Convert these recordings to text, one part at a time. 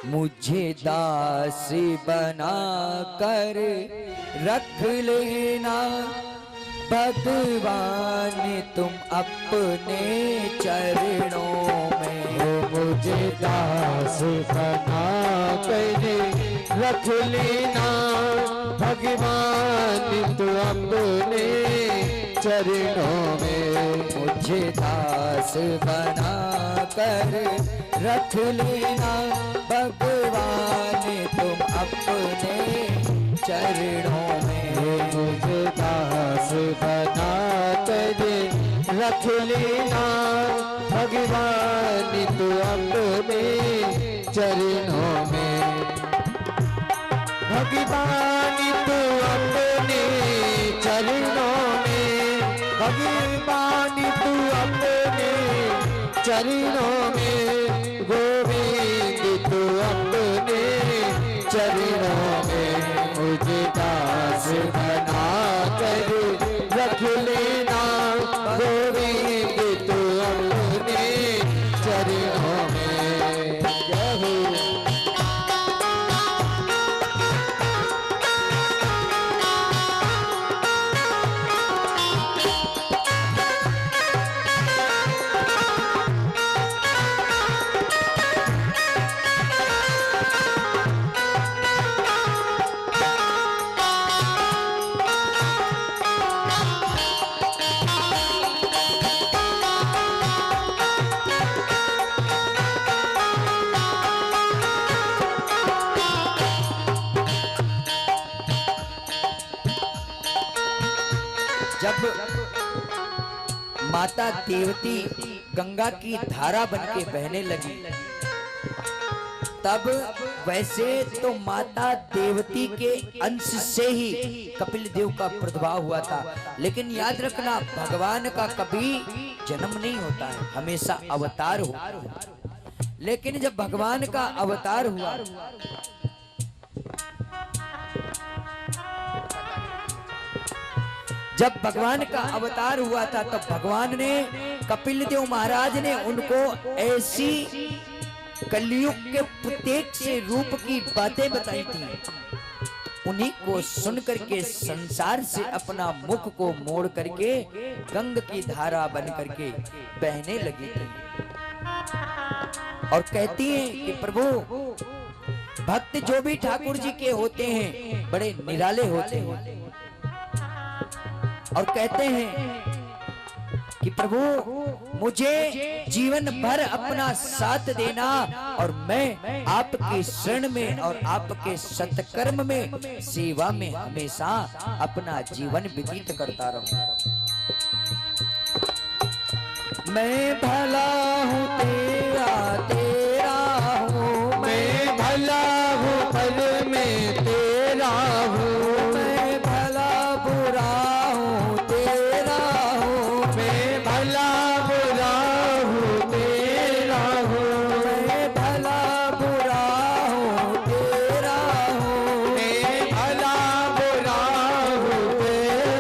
मुझे दास बना कर रख लेना भगवान तुम अपने चरणों में। मुझे दास बना कर रख लेना भगवान तुम अपने चरणों में। मुझे दास बना कर रख लेना भगवान तुम अपने चरणों में। मुझे दास बना कर रख लेना भगवान तुम अपने चरणों में। भगवान तुम अपने चरणों में। भगवान तुम अपने चरणों में। गोविंद तुम अपने चरणों में। मुझे दास बना कर रख लेना गोविंद तुम अपने चरणों में। जय हो। जब माता देवती गंगा की धारा बनके बहने लगी, तब वैसे तो माता देवती के अंश से ही कपिल देव का प्रादुर्भाव हुआ था, लेकिन याद रखना भगवान का कभी जन्म नहीं होता है, हमेशा अवतार होता है। लेकिन जब भगवान का अवतार हुआ, जब भगवान का अवतार हुआ था तब भगवान ने कपिल देव महाराज ने उनको ऐसी कलयुग के प्रत्येक से रूप की बातें बताई थी, उन्हीं को सुन करके संसार से अपना मुख को मोड़ करके गंगा की धारा बन करके बहने लगी थी और कहती हैं कि प्रभु भक्त जो भी ठाकुर जी के होते हैं बड़े निराले होते हैं और कहते हैं कि प्रभु मुझे जीवन भर अपना साथ देना और मैं आपके शरण में और आपके सत्कर्म में सेवा में हमेशा अपना जीवन व्यतीत करता रहूं। मैं भला हूँ तेरा तेरा हूँ, मैं भला हूँ पर मैं तेरा हूँ। मैं भला बुरा हूँ तेरा हूँ, मैं भला बुरा हूँ तेरा हूँ। मैं भला बुरा हूँ तेरा हूँ, मैं भला बुरा हूँ तेरा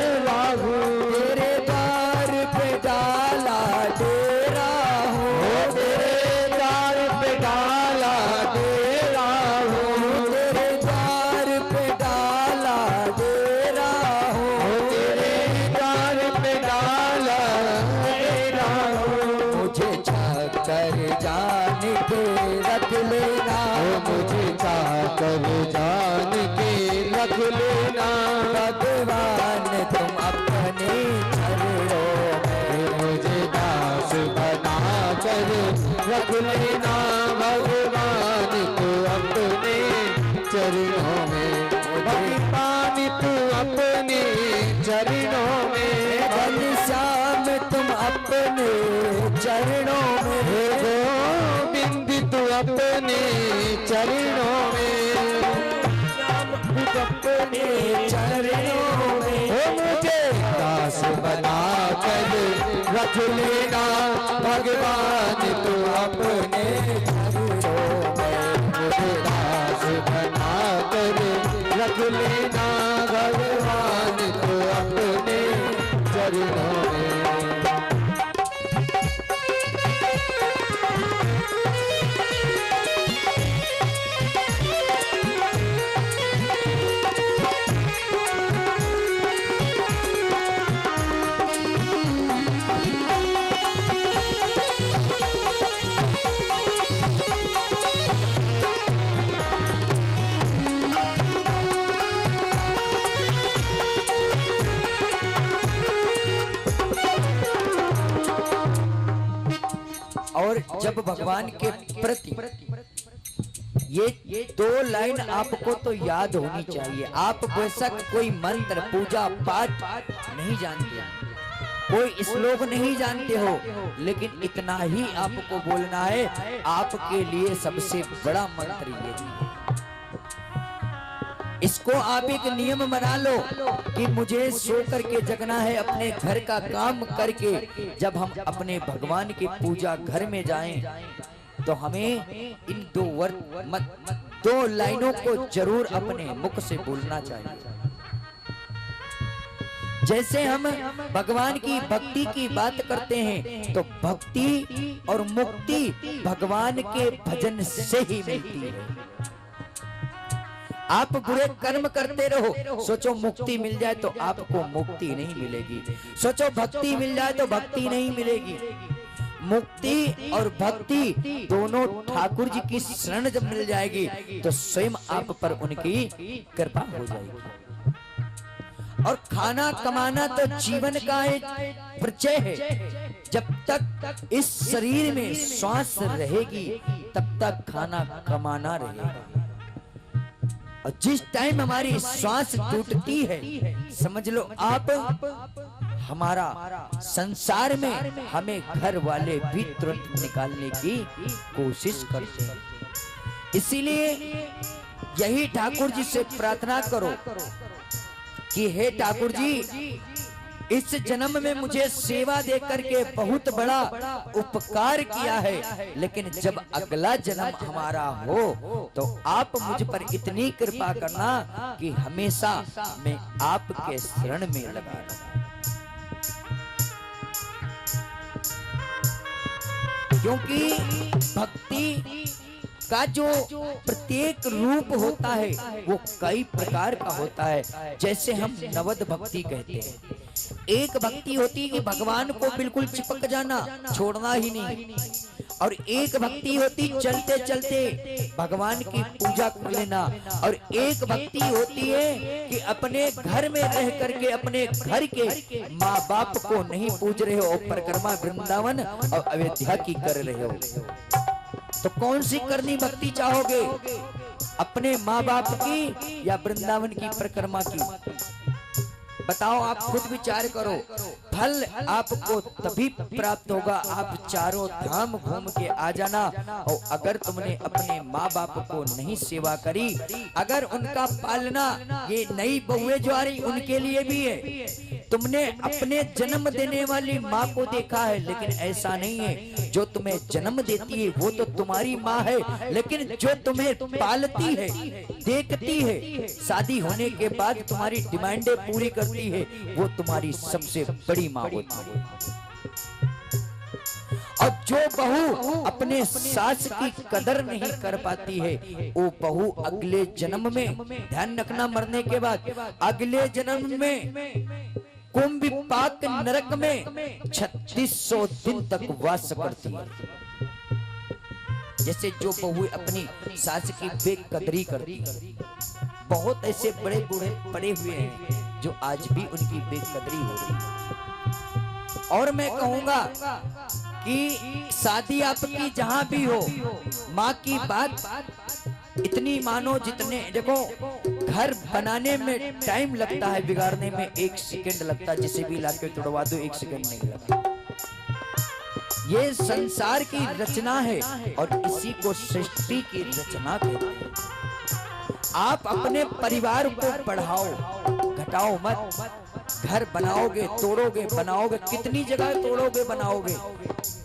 हूँ। तेरे द्वार पे डाला डेरा हूँ, तेरे द्वार पे डाला डेरा हूँ। तेरे द्वार पे डाला डेरा हूँ, तेरे द्वार पे डाला डेरा हूँ। मुझे चाहकर जान के रख लेना, मुझे चाहकर जान के रख लेना। भगवान तुम अपने चरणों में। मुझे दास बना कर रख लेना भगवान तू अपने चरणों में। भगवान तू अपने चरणों में। घनश्याम तुम अपने चरणों में, गोविंद तू अपने चरणों में। अपने चरणों में। ओ मुझे दास बना कर रख लेना भगवान तू अपने चरणों में। मुझे दास बना कर रख लेना भगवान तू अपने चरणों में। और जब भगवान के प्रति ये 2 लाइन आपको तो याद होनी चाहिए। आप बेशक कोई मंत्र पूजा पाठ नहीं जानते, कोई श्लोक नहीं जानते हो, लेकिन इतना ही आपको बोलना है, आपके लिए सबसे बड़ा मंत्र ये है। इसको आप एक नियम बना लो कि मुझे सो करके जगना है, अपने घर का काम करके जब हम अपने भगवान की पूजा घर में जाएं तो हमें इन 2 लाइनों को जरूर अपने मुख से बोलना चाहिए। जैसे हम भगवान की भक्ति की बात करते हैं तो भक्ति और मुक्ति भगवान के भजन से ही मिलती है। आप बुरे कर्म करते रहो, सोचो मुक्ति मिल जाए तो आपको मुक्ति नहीं मिलेगी, सोचो भक्ति मिल जाए तो भक्ति नहीं मिलेगी। मुक्ति और भक्ति दोनों ठाकुर जी की शरण जब मिल जाएगी तो स्वयं आप पर उनकी कृपा हो जाएगी। और खाना कमाना तो जीवन का एक परिचय है। जब तक इस शरीर में श्वास रहेगी तब तक खाना कमाना रहेगा, और जिस टाइम हमारी श्वास टूटती है समझ लो आप हमारा संसार में हमें घर वाले भी तुरंत निकालने की कोशिश करते हैं। इसीलिए यही ठाकुर जी से प्रार्थना करो कि हे ठाकुर जी, इस जन्म में मुझे सेवा दे करके बहुत बड़ा उपकार किया है, लेकिन जब अगला जन्म हमारा हो तो आप मुझ पर इतनी कृपा करना कि हमेशा मैं आपके शरण में लगा रहूं। क्योंकि भक्ति का जो प्रत्येक रूप होता है वो कई प्रकार का होता है। जैसे हम नवद भक्ति कहते हैं, एक भक्ति होती है कि भगवान को बिल्कुल चिपक जाना, छोड़ना ही नहीं, और एक भक्ति होती चलते चलते भगवान की पूजा कर लेना, और एक भक्ति होती है कि अपने घर में रह करके अपने घर के माँ बाप को नहीं पूज रहे हो, परिक्रमा वृंदावन और अयोध्या की कर रहे हो। तो कौन सी करनी भक्ति चाहोगे, अपने माँ बाप की या वृंदावन की परिक्रमा की? बताओ, आप खुद विचार करो। फल आपको तभी प्राप्त होगा आप चारों धाम घूम के आ जाना, और अगर तुमने अपने माँ बाप को नहीं सेवा करी, अगर उनका पालना, ये नई बहुएं जो आ रही उनके लिए भी है, तुमने अपने जन्म देने वाली माँ को देखा है, लेकिन ऐसा नहीं है। जो तुम्हें जन्म देती है वो तो तुम्हारी माँ है, लेकिन जो तुम्हें पालती है, देखती है, शादी होने के बाद तुम्हारी डिमांडें पूरी करती है, वो तुम्हारी सबसे बड़ी माँ होती है। और जो बहू अपने सास की कदर नहीं कर पाती है, वो बहू अगले जन्म में, ध्यान रखना, मरने के बाद अगले जन्म में कुंभ पाक नरक में 3600 दिन तक वास करती है। जैसे जो बहू अपनी सास की बेकदरी करती है, बहुत ऐसे बड़े बूढ़े पड़े हुए हैं जो आज भी उनकी बेकदरी हो रही है। और मैं कहूंगा कि शादी आपकी जहां भी हो, माँ की बात इतनी मानो जितने, देखो घर बनाने में टाइम लगता है, बिगाड़ने में 1 सेकंड लगता है, जिसे भी लाके तोड़वा दो 1 सेकंड नहीं लगता। ये संसार की रचना है और इसी को सृष्टि की रचना कहते हैं। आप अपने परिवार को बढ़ाओ, घटाओ मत। घर बनाओगे, तोड़ोगे, बनाओगे, कितनी जगह तोड़ोगे, बनाओगे,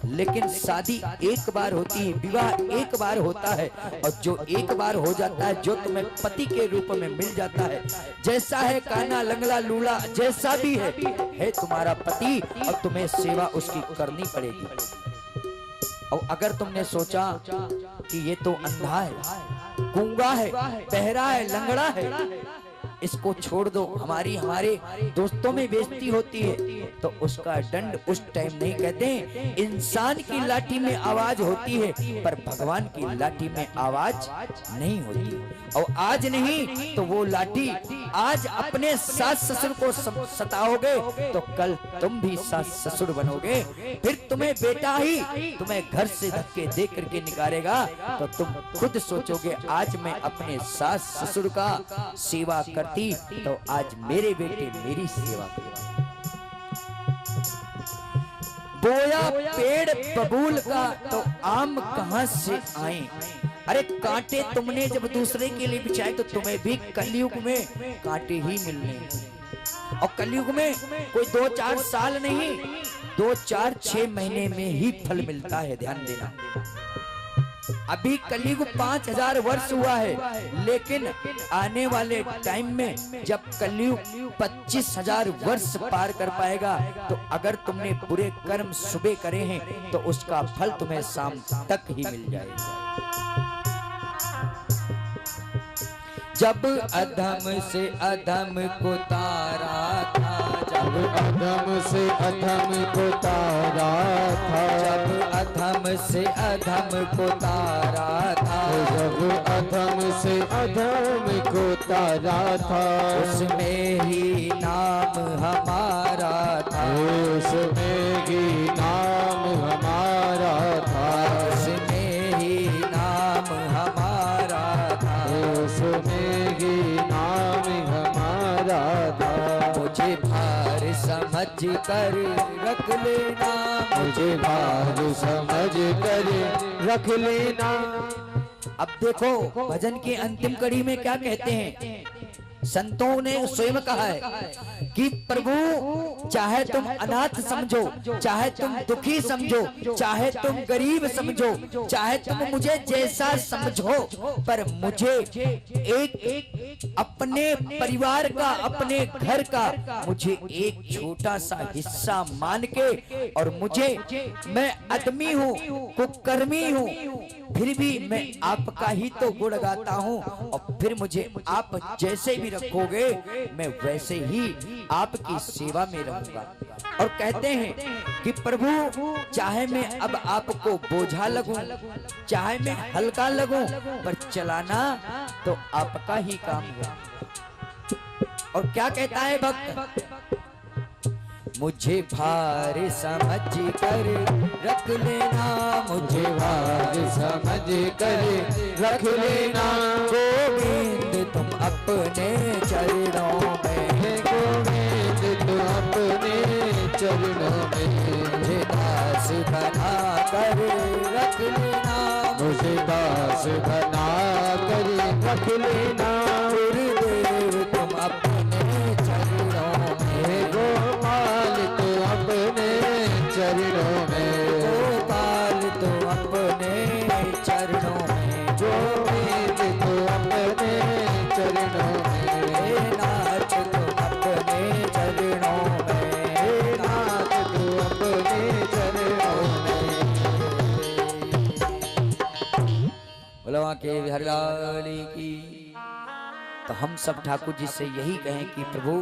लेकिन शादी एक बार होती है, विवाह एक बार होता है, और जो एक बार हो जाता है, जो तुम्हें पति के रूप में मिल जाता है, जैसा है काना लंगड़ा लूला जैसा भी है तुम्हारा पति, और तुम्हें सेवा उसकी करनी पड़ेगी। और अगर तुमने सोचा कि ये तो अंधा है, गूंगा है, बहरा है, लंगड़ा है, इसको छोड़ दो, हमारे दोस्तों में बेइज्जती होती है, तो उसका दंड उस टाइम नहीं कहते। इंसान की लाठी में आवाज होती है पर भगवान की लाठी में आवाज नहीं होती। और आज नहीं तो वो लाठी, आज अपने सास ससुर को सताओगे तो कल तुम भी सास ससुर बनोगे। फिर तुम्हें बेटा ही तुम्हें घर से धक्के दे करके निकालेगा तो तुम खुद सोचोगे, आज मैं अपने सास ससुर का सेवा करती तो आज मेरे बेटे मेरी सेवा करेंगे। बोया पेड़ बबूल का तो आम कहां से आए। अरे कांटे तुमने जब दूसरे के लिए बिछाए तो तुम्हें भी कलयुग में कांटे ही मिलने। और कलयुग में कोई 2-4 साल नहीं, 2-4-6 महीने में ही फल मिलता है। ध्यान देना, अभी कलयुग 5000 वर्ष हुआ है, लेकिन आने वाले टाइम में जब कलयुग 25,000 वर्ष पार कर पाएगा तो अगर तुमने बुरे कर्म सुबह करे हैं तो उसका फल तुम्हें शाम तक ही मिल जाएगा। जब अधम से अधम को तारा था, जब अधम से अधम को तारा था, जब अधम से अधम को तारा था, जब अधम से अधम को तारा था, उसमें ही नाम हमारा था, उसमें ही नाम हमारा था, उसमें ही नाम हमारा था, उसमें ही नाम हमारा था। मुझे भार समझ कर रख लेना, मुझे भार समझ कर रख लेना। अब देखो भजन की अंतिम कड़ी में क्या कहते हैं, संतों ने स्वयं कहा है कि प्रभु चाहे तुम अनाथ समझो, चाहे तुम दुखी समझो, चाहे तुम गरीब समझो, चाहे तुम मुझे जैसा समझो, पर मुझे एक अपने परिवार का, अपने घर का मुझे एक छोटा सा हिस्सा मान के, और मुझे, मैं आदमी हूँ, कुकर्मी हूँ, फिर भी मैं आपका ही तो गुण गाता हूँ, और फिर मुझे आप जैसे भी रखोगे मैं वैसे ही आपकी सेवा में रहूंगा। और कहते हैं कि प्रभु चाहे मैं अब आपको बोझा लगूं, चाहे मैं हल्का लगूं, पर चलाना तो आपका ही काम है। और क्या कहता है भक्त, मुझे भार समझ कर रख लेना, मुझे भार समझ कर रख लेना। गोविंद तुम अपने चरणों में, गोविंद तुम अपने चरणों में, मुझे दास बना कर रख लेना, मुझे दास बना कर रख लेना। गुरुदेव तुम अपने चरणों में, गोपाल तो अपने चरणों में, गोपाल तुम अपने चरणों में, गोविंद तो अपने चरणों में, नाथ तुम अपने चरणों में, नाथ तो अपने चरणों में। बोलो के हरिलाल की। तो हम सब ठाकुर जी से यही कहें कि प्रभु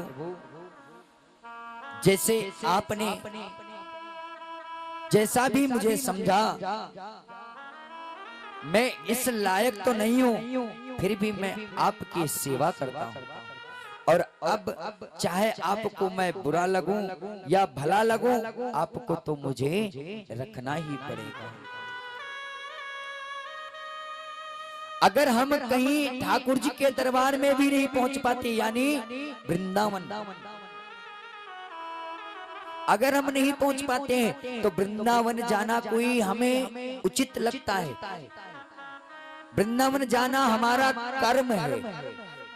जैसे आपने जैसा भी मुझे समझा, मैं इस लायक तो नहीं हूं, फिर भी मैं आपकी सेवा करता हूं। और अब चाहे आपको मैं बुरा लगूं या भला लगूं, आपको तो मुझे रखना ही पड़ेगा। अगर हम कहीं ठाकुर जी के दरबार में भी नहीं पहुंच पाते, यानी वृंदावन, अगर हम नहीं पहुंच पाते हैं तो वृंदावन जाना कोई हमें उचित लगता है। वृंदावन जाना हमारा कर्म है,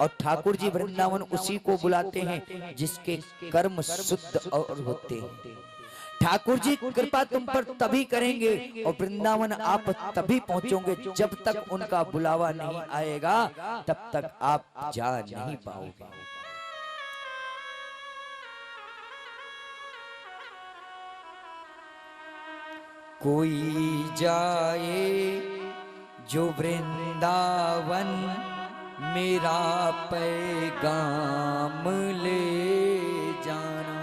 और ठाकुर जी वृंदावन उसी को बुलाते हैं जिसके कर्म शुद्ध और होते हैं। ठाकुर जी कृपा तुम पर तभी करेंगे और वृंदावन आप तभी पहुंचोगे, जब तक उनका बुलावा नहीं आएगा तब तक आप जा नहीं पाओगे। कोई जाए जो वृंदावन, मेरा पैगाम ले जाना।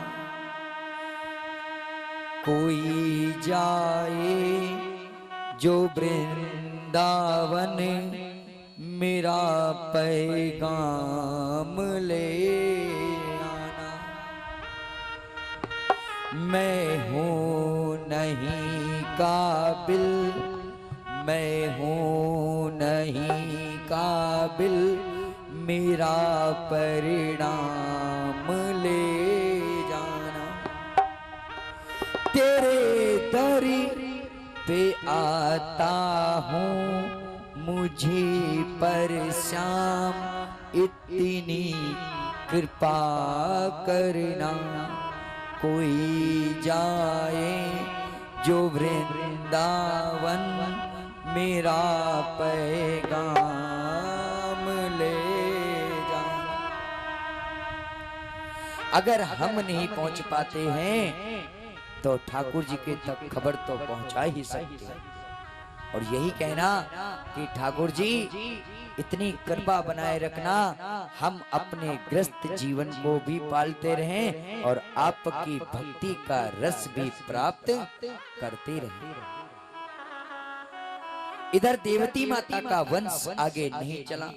कोई जाए जो वृंदावन, मेरा पैगाम ले आना। मैं हूँ नहीं काबिल, मैं हूँ नहीं काबिल, मेरा परिणाम ले जाना। तेरे दर पे आता हूँ, मुझे पर श्याम इतनी कृपा करना। कोई जाए जो वृंदावन, मेरा पैगाम ले जाना। अगर हम नहीं पहुंच पाते हैं तो ठाकुर जी के तक खबर तो पहुंचा ही सकते हैं। और यही कहना कि ठाकुर जी इतनी कृपा बनाए रखना, हम अपने ग्रस्त जीवन को भी पालते रहें और आपकी भक्ति का रस भी प्राप्त करते रहें। इधर देवती माता का वंश आगे नहीं चला।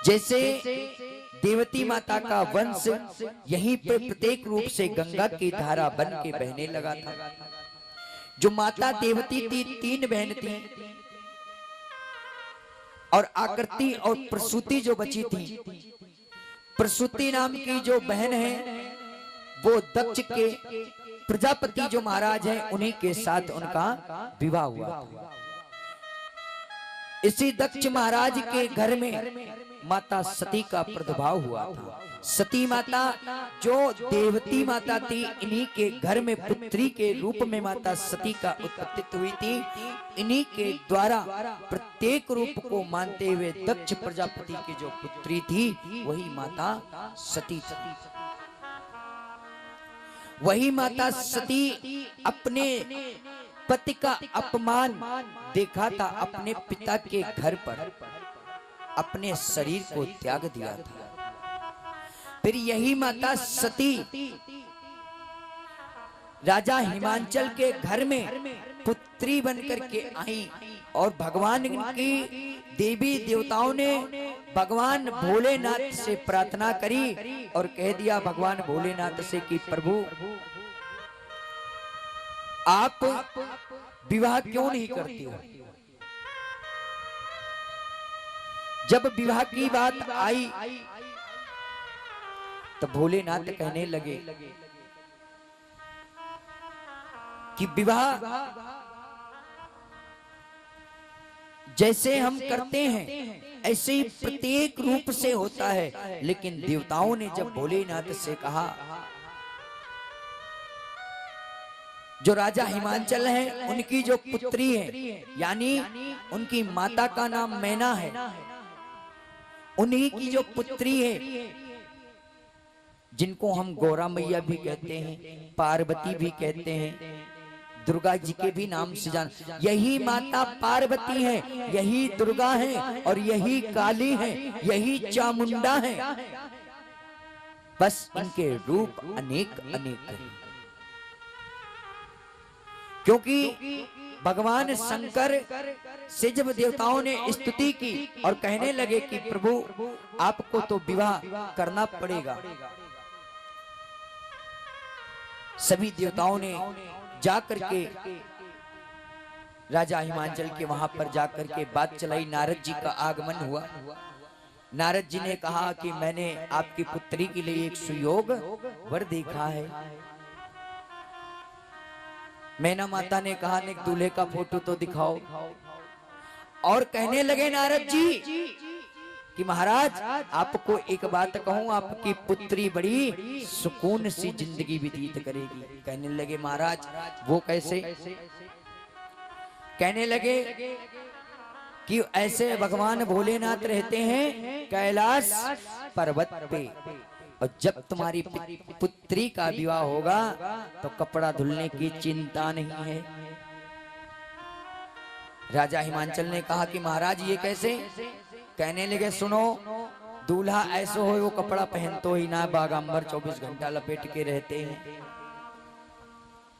जैसे देवती माता का वंश यहीं पे प्रत्येक रूप से गंगा की धारा बन के बहने लगा था। जो माता देवती थी, 3 बहन थी, और आकृति और प्रसूति जो बची थी। प्रसूति नाम की जो बहन है वो दक्ष के प्रजापति जो महाराज हैं उन्हीं के साथ उनका विवाह हुआ था। इसी दक्ष महाराज के घर में माता सती का प्रादुर्भाव हुआ था। सती माता जो देवती माता थी, इन्हीं के घर में पुत्री के रूप में माता सती का उत्पत्ति हुई थी। इन्हीं के द्वारा प्रत्येक रूप को मानते हुए दक्ष प्रजापति की जो पुत्री थी वही माता सती थी। वही माता सती अपने पति का अपमान देखा था, अपने पिता के घर पर अपने शरीर को त्याग दिया था। फिर यही माता सती राजा हिमांचल के घर में पुत्री बनकर के आई और भगवान की देवी देवताओं ने भगवान भोलेनाथ से प्रार्थना करी और कह दिया भगवान भोलेनाथ से कि प्रभु आप विवाह क्यों नहीं करती हो। जब विवाह की बात आई तो भोलेनाथ कहने लगे कि विवाह जैसे हम करते हैं ऐसे ही प्रत्येक रूप से होता है। लेकिन देवताओं ने जब भोलेनाथ से कहा, जो राजा हिमांचल है उनकी जो पुत्री है, यानी उनकी माता का नाम मैना है, उन्हीं की जो पुत्री है जिनको हम गौरा मैया भी कहते हैं, पार्वती भी कहते हैं, दुर्गा जी के भी नाम से जान, यही माता पार्वती है, यही दुर्गा है और यही काली है, यही चामुंडा है। बस इनके रूप अनेक अनेक हैं। क्योंकि भगवान शंकर से जब देवताओं ने स्तुति की और कहने लगे कि प्रभु आपको तो विवाह करना पड़ेगा, सभी देवताओं ने जाकर के राजा हिमांचल के वहां पर जाकर के बात चलाई। नारद जी का आगमन हुआ। नारद जी ने कहा कि मैंने आपकी पुत्री के लिए एक सुयोग वर देखा है। मैना माता ने कहा ने दूल्हे का फोटो तो दिखाओ। और कहने लगे नारद जी कि महाराज आपको एक बात कहूं, आपकी पुत्री बड़ी सुकून सी जिंदगी व्यतीत करेगी। कहने लगे महाराज वो कैसे। कहने लगे कि ऐसे भगवान भोलेनाथ रहते हैं कैलाश पर्वत पे, और जब तुम्हारी पुत्री का विवाह होगा तो कपड़ा धुलने की चिंता नहीं है। राजा हिमांचल ने कहा कि महाराज ये कैसे? कहने लगे सुनो, दूल्हा ऐसे हो वो कपड़ा पहनतो ही ना, बागांबर 24 घंटा लपेट के रहते हैं।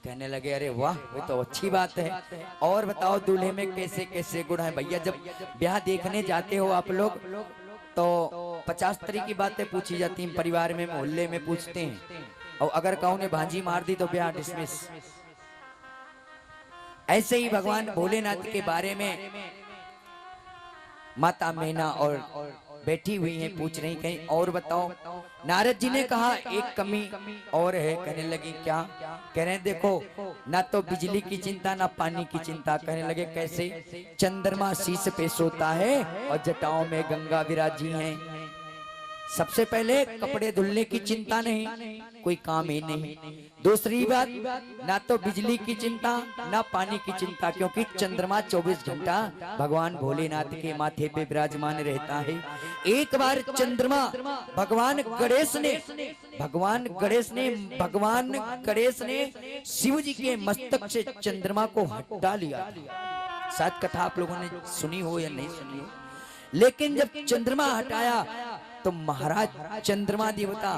कहने लगे अरे वाह, वो तो अच्छी बात है, और बताओ दूल्हे में कैसे कैसे गुण है? भैया जब ब्याह देखने जाते हो आप लोग तो 50 तरह की बातें पूछी जाती हैं, परिवार में मोहल्ले में पूछते हैं, और अगर कहो ने भांजी मार दी तो ब्याह डिसमिस। ऐसे ही भगवान भोलेनाथ के बारे में माता मैना और बैठी हुई हैं, पूछ रही कहीं और बताओ। नारद जी ने कहा एक कमी और है। कहने लगी क्या? कह रहे देखो, ना तो बिजली की चिंता ना पानी की चिंता। कहने लगे कैसे? चंद्रमा शीश पे सोता है और जटाओं में गंगा विराजी हैं। सबसे पहले कपड़े धुलने की चिंता नहीं, कोई काम ही नहीं। दूसरी बात, ना तो बिजली की चिंता ना पानी की चिंता, क्योंकि चंद्रमा 24 घंटा भगवान भोलेनाथ के माथे पे विराजमान रहता है। एक बार चंद्रमा भगवान गणेश ने शिव जी के मस्तक से चंद्रमा को हटा लिया। शायद कथा आप लोगों ने सुनी हो या नहीं सुनी हो, लेकिन जब चंद्रमा हटाया तो महाराज चंद्रमा देवता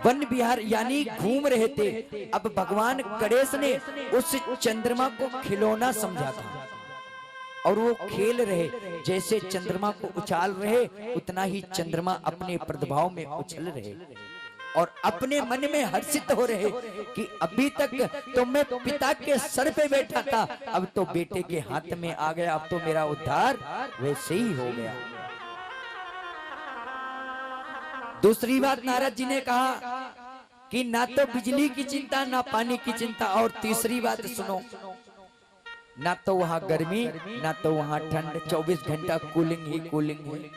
वन विहार यानी घूम रहे थे। अब भगवान गणेश ने उस चंद्रमा को खिलौना समझा था और वो खेल रहे, जैसे चंद्रमा को उछाल रहे उतना ही चंद्रमा अपने प्रभाव में उछल रहे और अपने मन में हर्षित हो रहे कि अभी तक तो मैं पिता के सर पे बैठा था, अब तो बेटे के हाथ में आ गया, अब तो मेरा उद्धार वैसे ही हो गया। दूसरी बात नारद जी ने कहा कि ना तो बिजली की चिंता ना पानी की चिंता, और तीसरी बात सुनो, ना तो वहां गर्मी ना तो वहां ठंड, 24 घंटा कूलिंग ही कूलिंग है।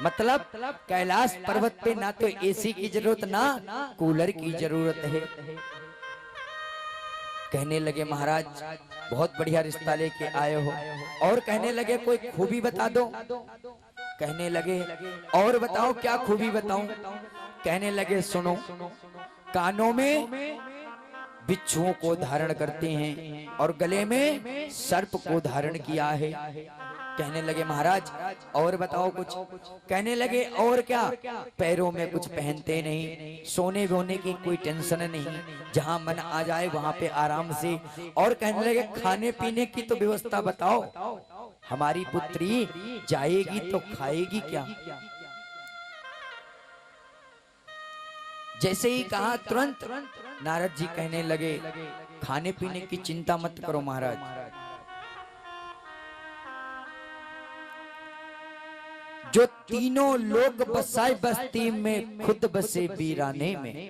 मतलब कैलाश पर्वत पे ना तो एसी की जरूरत ना कूलर की जरूरत है। कहने लगे महाराज बहुत बढ़िया रिश्ता लेके आए हो, और कहने लगे कोई खूबी बता दो। कहने लगे और बताओ क्या खूबी बताऊं? कहने लगे सुनो, कानों में बिच्छुओं को धारण करते हैं और गले में सर्प को धारण किया है। कहने लगे महाराज और बताओ कुछ? कहने लगे और क्या? पैरों में कुछ पहनते नहीं, सोने वोने की कोई टेंशन नहीं, जहां मन आ जाए वहां पे आराम से। और कहने लगे खाने पीने की तो व्यवस्था बताओ, हमारी पुत्री जाएगी तो खाएगी क्या? जैसे ही कहा तुरंत नारद जी कहने लगे खाने पीने की चिंता मत करो महाराज, जो तीनों लोग बसाए बस्ती में खुद बसे वीराने में।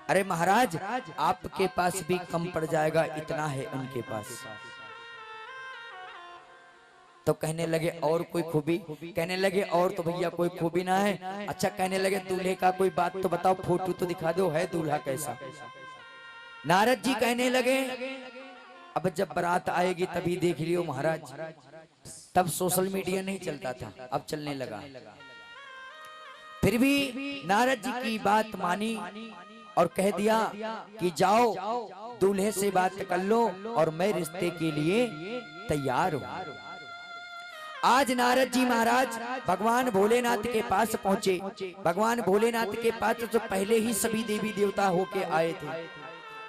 अरे महाराज आपके पास भी कम पड़ जाएगा, इतना है उनके पास। तो कहने लगे और कोई खूबी? कहने लगे और तो भैया कोई खूबी ना है। अच्छा कहने लगे दूल्हे का कोई बात तो बताओ, फोटो तो दिखा दो, है दूल्हा कैसा? नारद जी कहने लगे अब जब बारात आएगी तभी देख लियो महाराज। तब सोशल मीडिया नहीं चलता था, अब चलने लगा। फिर भी नारद जी की बात मानी और कह दिया कि जाओ दूल्हे से बात कर लो और मैं रिश्ते के लिए तैयार हूं। आज नारद जी महाराज भगवान भोलेनाथ के पास पहुंचे। भगवान भोलेनाथ के पास तो पहले ही सभी देवी देवता होके आए थे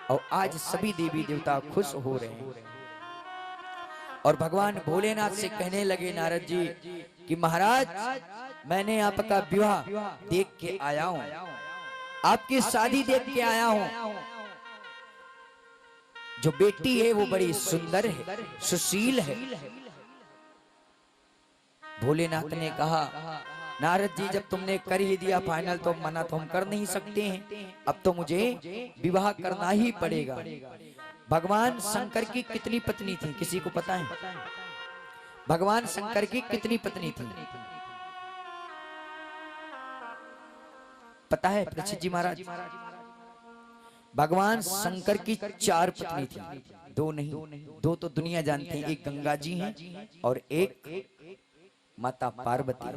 और आज सभी देवी देवता खुश हो रहे हैं। और भगवान भोलेनाथ से कहने लगे नारद जी कि महाराज मैंने आपका विवाह देख के आया हूं, आपकी शादी देख के आया हूं। जो बेटी है वो बड़ी सुंदर है, सुशील है। भोलेनाथ ने कहा नारद जी जब तुमने कर ही दिया फाइनल तो मना तो हम कर नहीं सकते हैं, अब तो मुझे विवाह करना ही पड़ेगा। भगवान शंकर की कितनी पत्नी थी किसी को पता है? भगवान शंकर की कितनी पत्नी थी पता है परीक्षित जी महाराज? भगवान शंकर की 4 पत्नी थी, 2 नहीं, 2 तो दुनिया जानती है, एक गंगा जी हैं और एक माता पार्वती।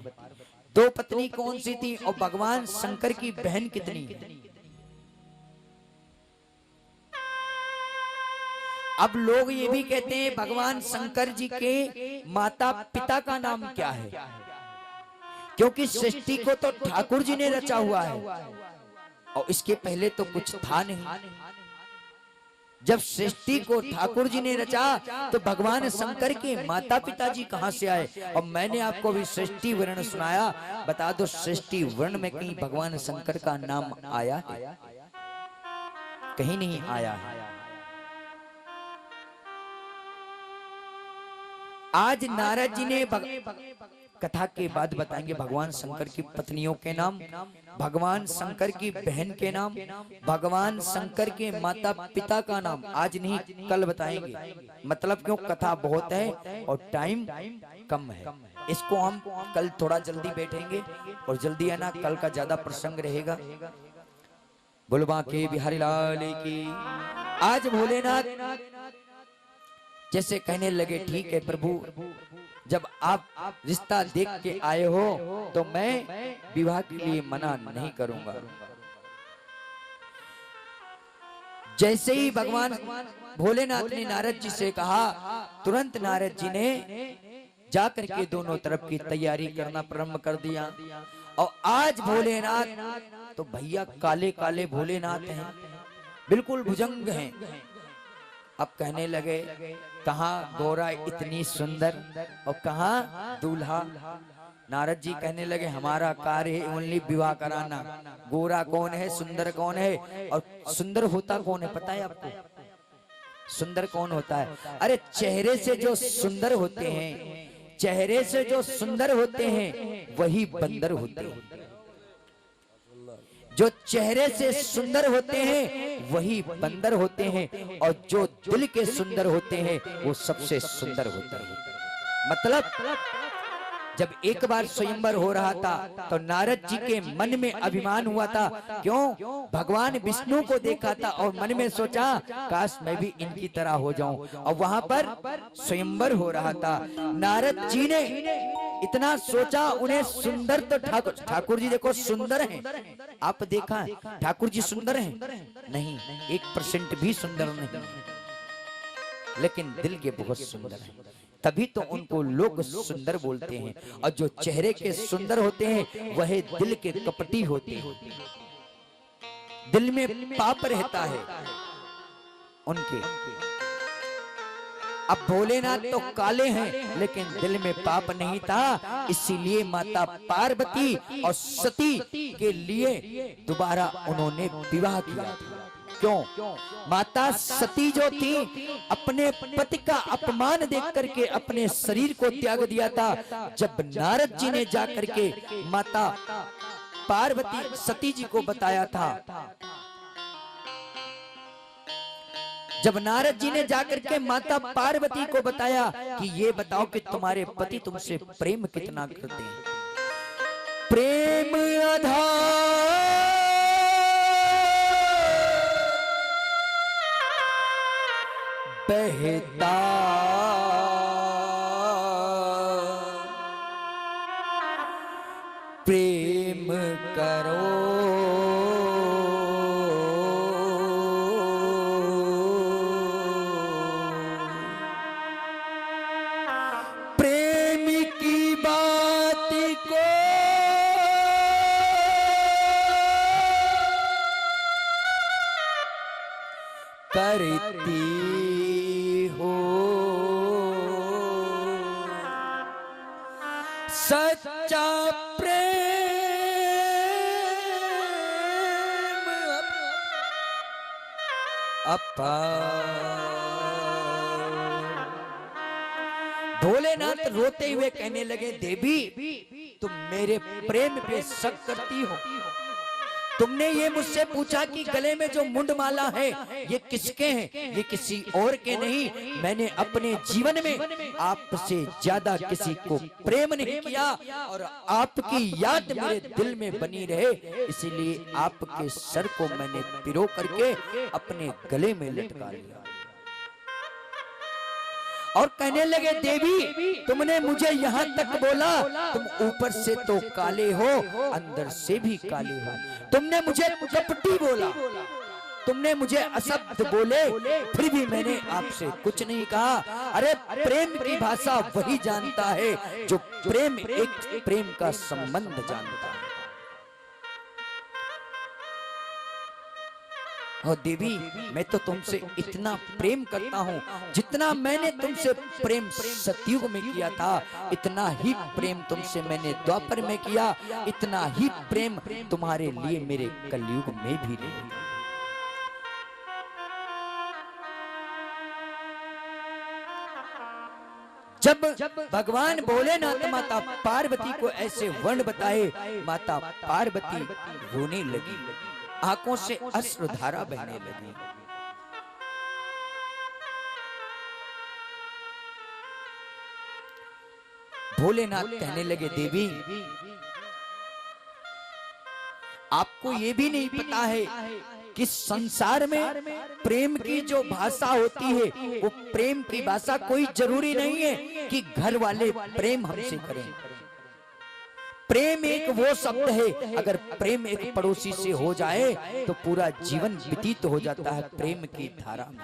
2 पत्नी कौन सी थी और भगवान शंकर की बहन कितनी? अब लोग ये भी कहते हैं भगवान शंकर जी के माता पिता का नाम क्या है, क्योंकि सृष्टि को तो ठाकुर जी ने रचा हुआ है और इसके पहले तो कुछ था नहीं। जब सृष्टि को ठाकुर जी ने रचा तो भगवान शंकर के माता पिता जी कहां से आए? और मैंने आपको भी सृष्टि वर्ण सुनाया, बता दो सृष्टि वर्ण में कहीं भगवान शंकर का नाम आया है? कहीं नहीं आया है। आज नारद जी ने कथा के बाद बताएंगे भगवान शंकर की पत्नियों के नाम, भगवान शंकर की बहन के नाम, भगवान शंकर के माता पिता का नाम आज नहीं कल बताएंगे। मतलब क्यों, कथा बहुत है और टाइम कम है। इसको हम कल थोड़ा जल्दी बैठेंगे और जल्दी है ना, कल का ज्यादा प्रसंग रहेगा। बुलबा के बिहारी लाल की। आज भोलेनाथ जैसे कहने लगे, ठीक है प्रभु, जब आप रिश्ता देख के आए हो तो मैं विवाह के लिए मना नहीं करूंगा। जैसे ही भगवान भोलेनाथ ने नारद जी से कहा, तुरंत नारद जी ने जाकर के दोनों तरफ की तैयारी करना प्रारंभ कर दिया। और आज भोलेनाथ तो भैया काले काले भोलेनाथ हैं, बिल्कुल भुजंग हैं। अब कहने लगे, कहाँ गोरा इतनी सुंदर और कहाँ दूल्हा। नारद जी कहने लगे, हमारा कार्य है ओनली विवाह कराना। गोरा कौन है, सुंदर कौन है, और सुंदर होता कौन है पता है आपको? सुंदर कौन होता है? अरे चेहरे से जो सुंदर होते हैं, चेहरे से जो सुंदर होते हैं वही बंदर होते हैं। जो चेहरे से सुंदर होते हैं वही बंदर होते हैं, और जो दिल के सुंदर होते हैं वो सबसे सुंदर होते हैं। मतलब जब एक बार स्वयंवर हो रहा था तो नारद जी के मन में अभिमान हुआ था। क्यों? भगवान विष्णु को देखा था और मन में सोचा, काश मैं भी इनकी तरह हो जाऊं। और वहां पर स्वयंवर हो रहा था। नारद जी ने इतना सोचा, उन्हें सुंदर तो ठाकुर जी देखो सुंदर हैं। आप देखा ठाकुर जी सुंदर हैं? नहीं, 1% भी सुंदर नहीं, लेकिन दिल के बहुत सुंदर हैं, तभी तो उनको लोग सुंदर बोलते हैं। और जो चेहरे के सुंदर होते हैं वह दिल के कपटी होते हैं, दिल में पाप रहता है उनके। अब भोलेनाथ तो काले हैं लेकिन दिल में पाप नहीं था, इसीलिए माता पार्वती और सती के लिए दोबारा उन्होंने विवाह किया। क्यों? माता सती जो थी अपने पति का अपमान देख करके अपने शरीर को त्याग दिया था। जब नारद जी ने जाकर के माता पार्वती सती जी को बताया था, जब नारद जी ने जाकर के माता पार्वती को बताया कि ये बताओ कि तुम्हारे पति तुमसे प्रेम कितना करते हैं, प्रेम आधार बहता प्रेम करो प्रेम की बात को करती सच्चा प्रेम भोलेनाथ रोते हुए कहने लगे, देवी तुम मेरे प्रेम पे शक करती हो। तुमने ये मुझसे पूछा कि गले में जो मुंडमाला है ये किसके हैं? ये किसी और के नहीं। मैंने अपने जीवन में आपसे ज्यादा किसी को प्रेम नहीं किया और आपकी याद मेरे दिल में बनी रहे, इसीलिए आपके सर को मैंने पिरो करके अपने गले में लटका लिया। और कहने लगे, देवी तुमने मुझे यहाँ तक बोला, तुम ऊपर से तो काले हो अंदर से भी काले हो। तुमने मुझे कपटी बोला, तुमने मुझे अशब्द बोले, फिर भी मैंने आपसे कुछ नहीं कहा। अरे प्रेम की भाषा वही जानता है जो प्रेम का संबंध जानता है। और देवी, मैं तो तुमसे इतना प्रेम करता हूँ, जितना मैंने तुमसे प्रेम सतयुग में किया था, इतना ही प्रेम तुमसे मैंने द्वापर में किया, इतना ही प्रेम तुम्हारे लिए मेरे कलयुग में भी रहेगा। जब भगवान भोलेनाथ माता पार्वती को ऐसे वर्ण बताए, माता पार्वती रोने लगी, आंखों से अश्रुधारा बहने लगी। भोलेनाथ कहने लगे, देवी आपको ये भी नहीं पता है कि संसार में प्रेम की जो भाषा होती है, वो प्रेम की भाषा कोई जरूरी नहीं है कि घर वाले प्रेम हमसे करें। प्रेम एक वो शब्द है, अगर प्रेम एक पड़ोसी से हो जाए तो पूरा जीवन व्यतीत हो जाता है प्रेम की धारा में।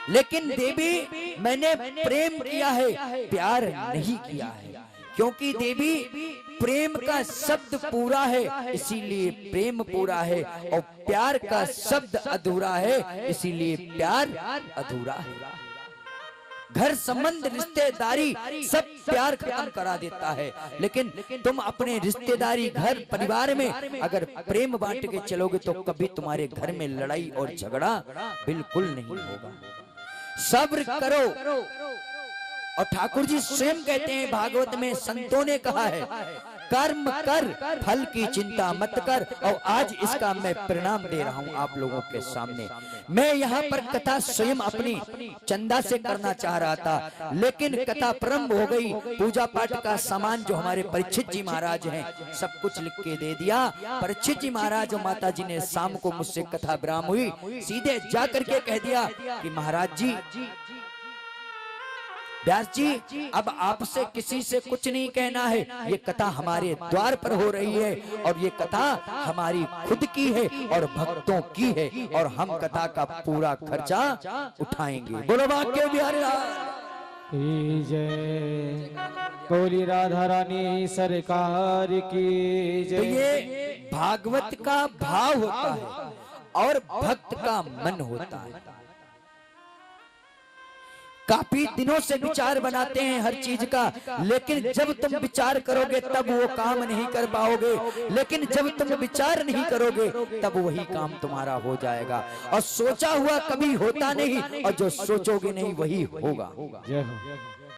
लेकिन देवी, मैंने प्रेम किया है, प्यार नहीं किया है, क्योंकि देवी प्रेम का शब्द पूरा है, इसीलिए प्रेम पूरा है, और प्यार का शब्द अधूरा है, इसीलिए प्यार अधूरा है। घर संबंध रिश्तेदारी सब प्यार खत्म करा देता है, लेकिन तुम अपने रिश्तेदारी घर परिवार में अगर प्रेम बांट के चलोगे तो कभी तुम्हारे घर में लड़ाई और झगड़ा बिल्कुल नहीं होगा। सब्र करो। और ठाकुर जी स्वयं कहते हैं, भागवत में संतों ने कहा है, कर्म कर, फल की चिंता मत कर। और आज इसका मैं परिणाम दे रहा हूं आप लोगों के सामने। मैं यहाँ पर कथा स्वयं अपनी चंदा से करना चाह रहा था, लेकिन कथा प्रारंभ हो गई। पूजा पाठ का सामान जो हमारे परीक्षित जी महाराज हैं, सब कुछ लिख के दे दिया। परीक्षित जी महाराज और माता जी ने शाम को मुझसे कथा विराम हुई, सीधे जा करके कह दिया कि महाराज जी, व्यास जी, अब आपसे किसी से कुछ नहीं कहना है, ये कथा हमारे द्वार पर हो रही है, और ये कथा हमारी खुद की है और भक्तों की है, और हम कथा का पूरा खर्चा उठाएंगे। बोलो वाक्य बिहारी जय, बोली राधा रानी सरकार की जय। तो ये भागवत का भाव होता है और भक्त का मन होता है। काफी दिनों से विचार बनाते हैं हर चीज का, लेकिन जब तुम विचार करोगे तब वो काम नहीं कर पाओगे, लेकिन जब तुम विचार नहीं करोगे तब वही काम तुम्हारा हो जाएगा। और सोचा हुआ कभी होता नहीं, और जो सोचोगे नहीं वही होगा। जय हो।